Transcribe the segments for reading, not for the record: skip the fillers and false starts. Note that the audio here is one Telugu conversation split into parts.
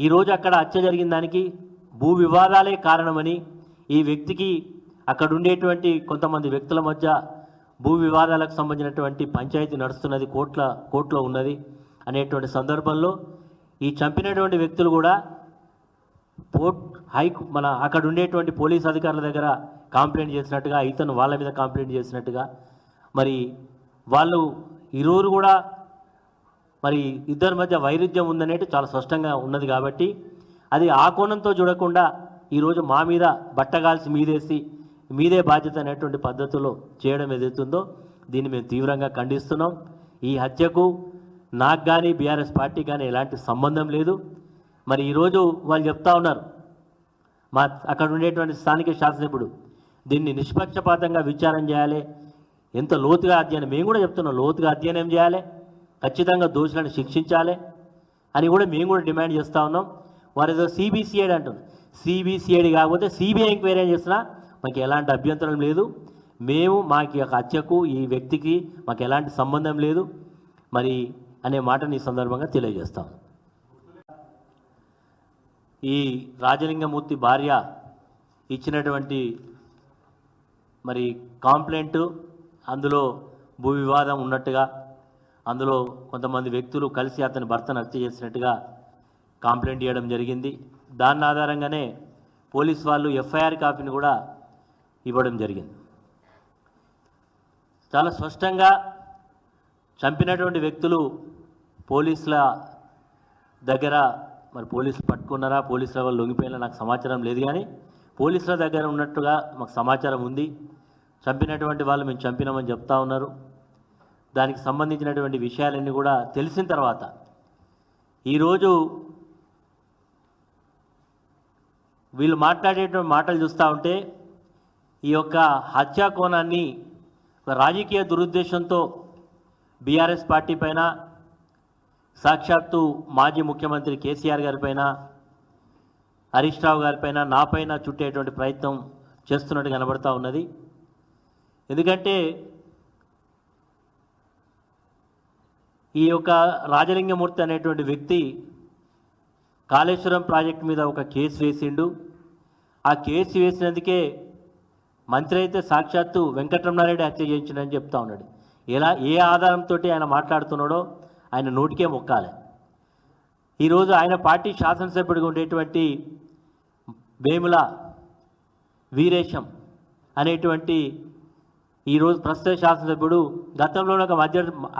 ఈరోజు అక్కడ హత్య జరిగిన దానికి భూ వివాదాలే కారణమని, ఈ వ్యక్తికి అక్కడ ఉండేటువంటి కొంతమంది వ్యక్తుల మధ్య భూ వివాదాలకు సంబంధించినటువంటి పంచాయతీ నడుస్తున్నది, కోర్టులో ఉన్నది అనేటువంటి సందర్భంలో ఈ చంపినటువంటి వ్యక్తులు కూడా మన అక్కడ ఉండేటువంటి పోలీస్ అధికారుల దగ్గర కంప్లైంట్ చేసినట్టుగా, ఇతను వాళ్ళ మీద కంప్లైంట్ చేసినట్టుగా, మరి వాళ్ళు ఇరువురు కూడా మరి ఇద్దరి మధ్య వైరుధ్యం ఉందనేది చాలా స్పష్టంగా ఉన్నది. కాబట్టి అది ఆ కోణంతో చూడకుండా ఈరోజు మా మీద బట్టగాల్సి మీదే బాధ్యత అనేటువంటి పద్ధతిలో చేయడం ఏదైతుందో దీన్ని మేము తీవ్రంగా ఖండిస్తున్నాం. ఈ హత్యకు నాకు కానీ బీఆర్ఎస్ పార్టీ కానీ ఎలాంటి సంబంధం లేదు. మరి ఈరోజు వాళ్ళు చెప్తా ఉన్నారు, అక్కడ ఉండేటువంటి స్థానిక శాసనసభ్యుడు దీన్ని నిష్పక్షపాతంగా విచారణ చేయాలి, ఎంత లోతుగా అధ్యయనం, మేము కూడా చెప్తున్నాం లోతుగా అధ్యయనం చేయాలి, ఖచ్చితంగా దోషులను శిక్షించాలి అని కూడా మేము కూడా డిమాండ్ చేస్తూ ఉన్నాం. వారు ఏదో సిబిసిఐడి అంటున్నారు, సిబిసిఐడి కాకపోతే సిబిఐ ఎంక్వైరీ చేసినా మాకు ఎలాంటి అభ్యంతరం లేదు. మేము మాకు హత్యకు ఈ వ్యక్తికి మాకు ఎలాంటి సంబంధం లేదు మరి అనే మాటని ఈ సందర్భంగా తెలియజేస్తాం. ఈ రాజలింగమూర్తి భార్య ఇచ్చినటువంటి మరి కంప్లైంట్, అందులో భూ వివాదం ఉన్నట్టుగా, అందులో కొంతమంది వ్యక్తులు కలిసి అతని భర్తను హత్య చేసినట్టుగా కంప్లైంట్ చేయడం జరిగింది. దాని ఆధారంగానే పోలీస్ వాళ్ళు ఎఫ్ఐఆర్ కాపీని కూడా ఇవ్వడం జరిగింది. చాలా స్పష్టంగా చంపినటువంటి వ్యక్తులు పోలీసుల దగ్గర, మరి పోలీసులు పట్టుకున్నారా, పోలీసుల వాళ్ళు లొంగిపోయినా నాకు సమాచారం లేదు, కానీ పోలీసుల దగ్గర ఉన్నట్టుగా మాకు సమాచారం ఉంది. చంపినటువంటి వాళ్ళు మేము చంపినామని చెప్తా ఉన్నారు. దానికి సంబంధించినటువంటి విషయాలన్నీ కూడా తెలిసిన తర్వాత ఈరోజు వీళ్ళు మాట్లాడేటువంటి మాటలు చూస్తూ ఉంటే ఈ యొక్క హత్యా కోణాన్ని రాజకీయ దురుద్దేశంతో బీఆర్ఎస్ పార్టీ పైన, సాక్షాత్తు మాజీ ముఖ్యమంత్రి కేసీఆర్ గారిపైన, హరీష్ రావు గారిపైన, నాపైన చుట్టేటువంటి ప్రయత్నం చేస్తున్నట్టు కనబడతా ఉన్నది. ఎందుకంటే ఈ యొక్క రాజలింగమూర్తి అనేటువంటి వ్యక్తి కాళేశ్వరం ప్రాజెక్టు మీద ఒక కేసు వేసిండు. ఆ కేసు వేసినందుకే మంత్రి అయితే సాక్షాత్తు వెంకటరమణారెడ్డి హత్య చేయించిండని చెప్తా ఉన్నాడు. ఏ ఆధారంతో ఆయన మాట్లాడుతున్నాడో ఆయన నోటికే మొక్కాలి. ఈరోజు ఆయన పార్టీ శాసనసభ్యుడిగా ఉండేటువంటి వేముల వీరేశం అనేటువంటి ఈరోజు ప్రస్తుత శాసనసభ్యుడు గతంలోనే ఒక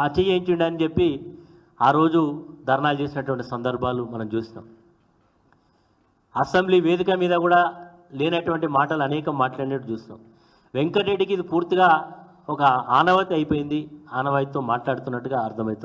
హత్య చేయించిండని చెప్పి ఆ రోజు ధర్నాలు చేసినటువంటి సందర్భాలు మనం చూస్తాం. అసెంబ్లీ వేదిక మీద కూడా లేనటువంటి మాటలు అనేకం మాట్లాడినట్టు చూస్తాం. వెంకటరెడ్డికి ఇది పూర్తిగా ఒక ఆనవాయితీ అయిపోయింది, ఆనవాయితీతో మాట్లాడుతున్నట్టుగా అర్థమవుతాం.